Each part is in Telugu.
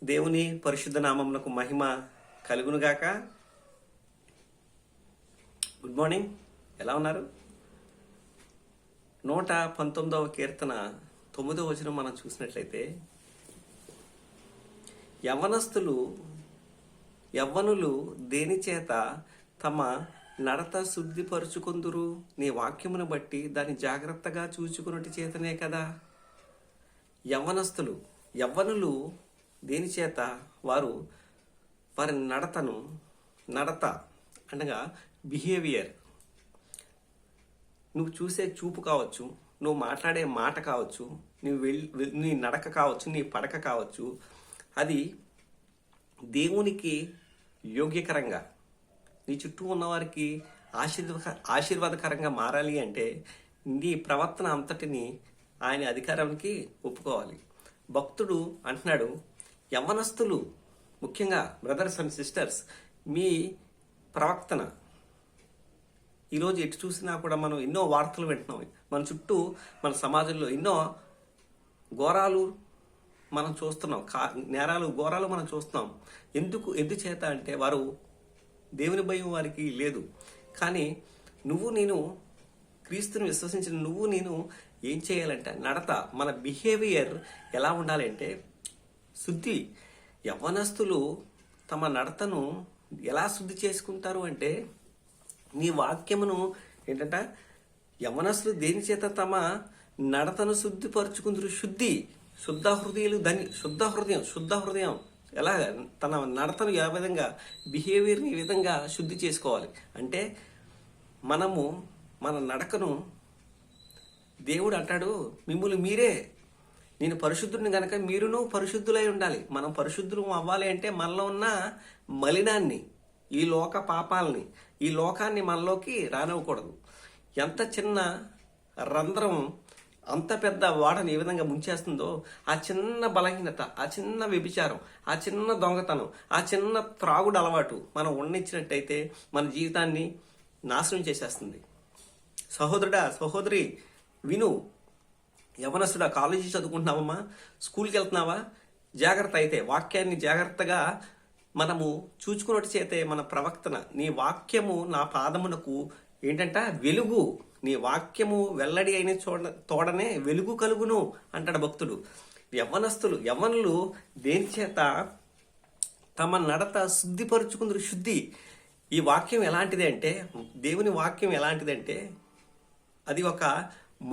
దేవుని పరిశుద్ధ నామమునకు మహిమ కలుగునుగాక. గుడ్ మార్నింగ్, ఎలా ఉన్నారు? 119వ కీర్తన 9వ వచనం మనం చూసినట్లయితే, యవ్వనులు దేని చేత తమ నడత శుద్ధిపరుచుకొందురు? నీ వాక్యమును బట్టి దాన్ని జాగ్రత్తగా చూచుకున్నట్టు చేతనే కదా. యవ్వనులు దేని చేత వారి నడత అనగా బిహేవియర్, నువ్వు చూసే చూపు కావచ్చు, నువ్వు మాట్లాడే మాట కావచ్చు, నీ నడక కావచ్చు, నీ పడక కావచ్చు, అది దేవునికి యోగ్యకరంగా, నీ చుట్టూ ఉన్నవారికి ఆశీర్వాదకరంగా మారాలి అంటే నీ ప్రవర్తన అంతటిని ఆయన అధికారానికి ఒప్పుకోవాలి. భక్తుడు అంటున్నాడు, యవ్వనస్తులు, ముఖ్యంగా బ్రదర్స్ అండ్ సిస్టర్స్, మీ ప్రవర్తన. ఈరోజు ఎటు చూసినా కూడా మనం ఎన్నో వార్తలు వింటున్నాం. మన చుట్టూ, మన సమాజంలో ఎన్నో ఘోరాలు మనం చూస్తున్నాం, ఘోరాలు మనం చూస్తున్నాం. ఎందుచేత అంటే వారు దేవుని భయం వారికి లేదు. కానీ నేను క్రీస్తుని విశ్వసించిన నేను ఏం చేయాలంటే, నడత, మన బిహేవియర్ ఎలా ఉండాలంటే శుద్ధి. యవ్వనస్తులు తమ నడతను ఎలా శుద్ధి చేసుకుంటారు అంటే, నీ వాక్యమును ఏంటంట, యవ్వనస్తులు దేని చేత తమ నడతను శుద్ధిపరుచుకుందరు? శుద్ధ హృదయం ఎలా తన నడతను ఏ విధంగా, బిహేవియర్ని ఈ విధంగా శుద్ధి చేసుకోవాలి అంటే, మనము మన నడకను, దేవుడు అంటాడు, మిమ్మల్ని మీరే, నేను పరిశుద్ధుడిని గనక మీరును పరిశుద్ధులై ఉండాలి. మనం పరిశుద్ధులు అవ్వాలి అంటే మనలో ఉన్న మలినాన్ని, ఈ లోక పాపాలని, ఈ లోకాన్ని మనలోకి రానివ్వకూడదు. ఎంత చిన్న రంధ్రం అంత పెద్ద వాడని ఏ విధంగా ముంచేస్తుందో, ఆ చిన్న బలహీనత, ఆ చిన్న వ్యభిచారం, ఆ చిన్న దొంగతనం, ఆ చిన్న త్రాగుడు అలవాటు మనం ఉండనిచ్చినట్టయితే మన జీవితాన్ని నాశనం చేసేస్తుంది. సహోదరుడా, సహోదరి, విను. యవనస్తుడా, కాలేజీ చదువుకుంటున్నావమ్మా, స్కూల్కి వెళ్తున్నావా? జాగ్రత్త. అయితే వాక్యాన్ని జాగ్రత్తగా మనము చూచుకున్నట్టు చేతే మన ప్రవక్తన, నీ వాక్యము నా పాదమునకు ఏంటంట వెలుగు, నీ వాక్యము వెల్లడి అయిన తోడనే వెలుగు కలుగును అంటాడు భక్తుడు. యవ్వనులు దేని చేత తమ నడత శుద్ధిపరుచుకుందరు? శుద్ధి. ఈ వాక్యం ఎలాంటిది అంటే, దేవుని వాక్యం ఎలాంటిదంటే, అది ఒక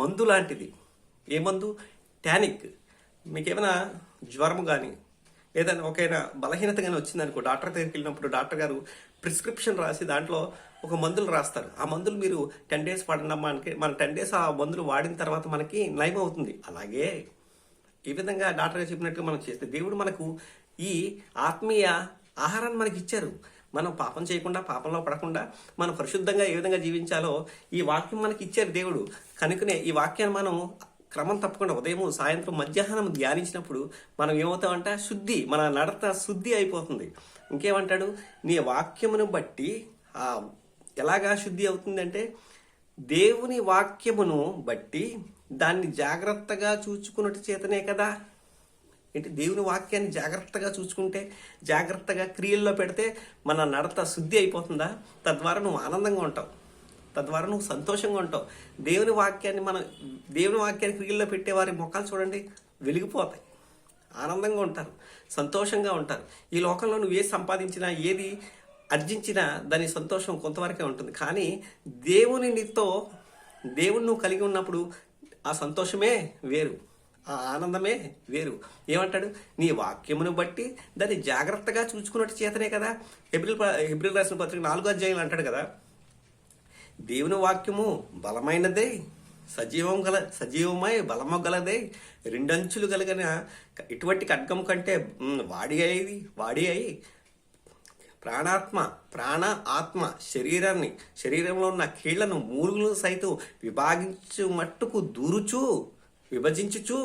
మందు లాంటిది. ఏ మందు? టానిక్. మీకేమైనా జ్వరము కానీ ఏదైనా ఒకైనా బలహీనత కానీ వచ్చిందనుకో, డాక్టర్ దగ్గరికి వెళ్ళినప్పుడు డాక్టర్ గారు ప్రిస్క్రిప్షన్ రాసి దాంట్లో ఒక మందులు రాస్తారు. ఆ మందులు మీరు 10 days వాడినమ్మా అంటే, మన 10 days ఆ మందులు వాడిన తర్వాత మనకి నయం అవుతుంది. అలాగే ఈ విధంగా డాక్టర్ గారు చెప్పినట్టుగా మనం చేస్తే, దేవుడు మనకు ఈ ఆత్మీయ ఆహారాన్ని మనకి ఇచ్చారు. మనం పాపం చేయకుండా, పాపంలో పడకుండా, మనం పరిశుద్ధంగా ఏ విధంగా జీవించాలో ఈ వాక్యం మనకి ఇచ్చారు దేవుడు. కనుకనే ఈ వాక్యాన్ని మనం క్రమం తప్పకుండా ఉదయం, సాయంత్రం, మధ్యాహ్నం ధ్యానించినప్పుడు మనం ఏమవుతామంట? శుద్ధి, మన నడత శుద్ధి అయిపోతుంది. ఇంకేమంటాడు? నీ వాక్యమును బట్టి ఎలాగా శుద్ధి అవుతుందంటే, దేవుని వాక్యమును బట్టి దాన్ని జాగ్రత్తగా చూచుకున్నట్టు చేతనే కదా. ఏంటి? దేవుని వాక్యాన్ని జాగ్రత్తగా చూసుకుంటే, జాగ్రత్తగా క్రియల్లో పెడితే మన నడత శుద్ధి అయిపోతుందా? తద్వారా నువ్వు ఆనందంగా ఉంటావు, తద్వారా నువ్వు సంతోషంగా ఉంటావు. దేవుని వాక్యాన్ని క్రియల్లో పెట్టే వారి ముఖాలు చూడండి, వెలిగిపోతాయి, ఆనందంగా ఉంటారు, సంతోషంగా ఉంటారు. ఈ లోకంలో నువ్వు ఏది సంపాదించినా, ఏది అర్జించినా దాని సంతోషం కొంతవరకే ఉంటుంది. కానీ దేవుని నువ్వు కలిగి ఉన్నప్పుడు ఆ సంతోషమే వేరు, ఆ ఆనందమే వేరు. ఏమంటాడు? నీ వాక్యమును బట్టి దాన్ని జాగ్రత్తగా చూసుకున్నట్టు చేతనే కదా. హెబ్రీయులకు రాసిన పత్రిక 4వ అధ్యాయంలో అంటాడు కదా, దేవుని వాక్యము బలమైనదే, సజీవమై బలము గలదే, 2 అంచులు కలిగిన ఇటువంటి ఖడ్గం కంటే వాడి అయి ప్రాణ ఆత్మ శరీరంలో ఉన్న కీళ్లను, మూలుగులను సైతం విభాగించు మట్టుకు విభజించుచు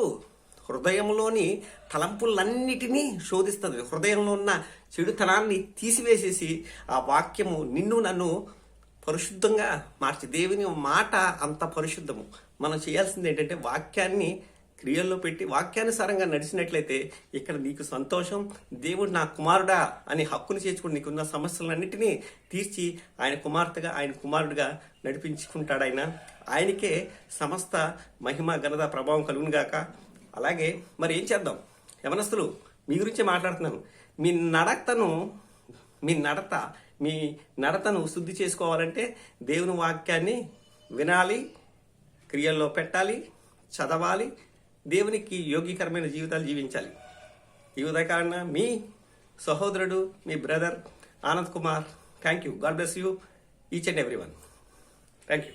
హృదయంలోని తలంపులన్నిటినీ శోధిస్తుంది. హృదయంలో ఉన్న చెడుతనాన్ని తీసివేసేసి ఆ వాక్యము నన్ను పరిశుద్ధంగా మార్చి, దేవుని మాట అంత పరిశుద్ధము. మనం చేయాల్సింది ఏంటంటే వాక్యాన్ని క్రియల్లో పెట్టి వాక్యానుసారంగా నడిచినట్లయితే ఇక్కడ నీకు సంతోషం, దేవుడు నా కుమారుడా అని హక్కును చేర్చుకుని నీకున్న సమస్యలన్నింటినీ తీర్చి ఆయన కుమార్తెగా ఆయన కుమారుడిగా నడిపించుకుంటాడు. ఆయనకే సమస్త మహిమ ఘనత ప్రభావం కలుగునుగాక. అలాగే మరి ఏం చేద్దాం? యవనస్తులు, మీ గురించే మాట్లాడుతున్నాను. మీ నడతను శుద్ధి చేసుకోవాలంటే దేవుని వాక్యాన్ని వినాలి, క్రియల్లో పెట్టాలి, చదవాలి, దేవునికి యోగ్యకరమైన జీవితాలు జీవించాలి. ఈ ఉదయకాలన మీ సహోదరుడు, మీ brother Anand Kumar. Thank you. God bless you each and every one. Thank you.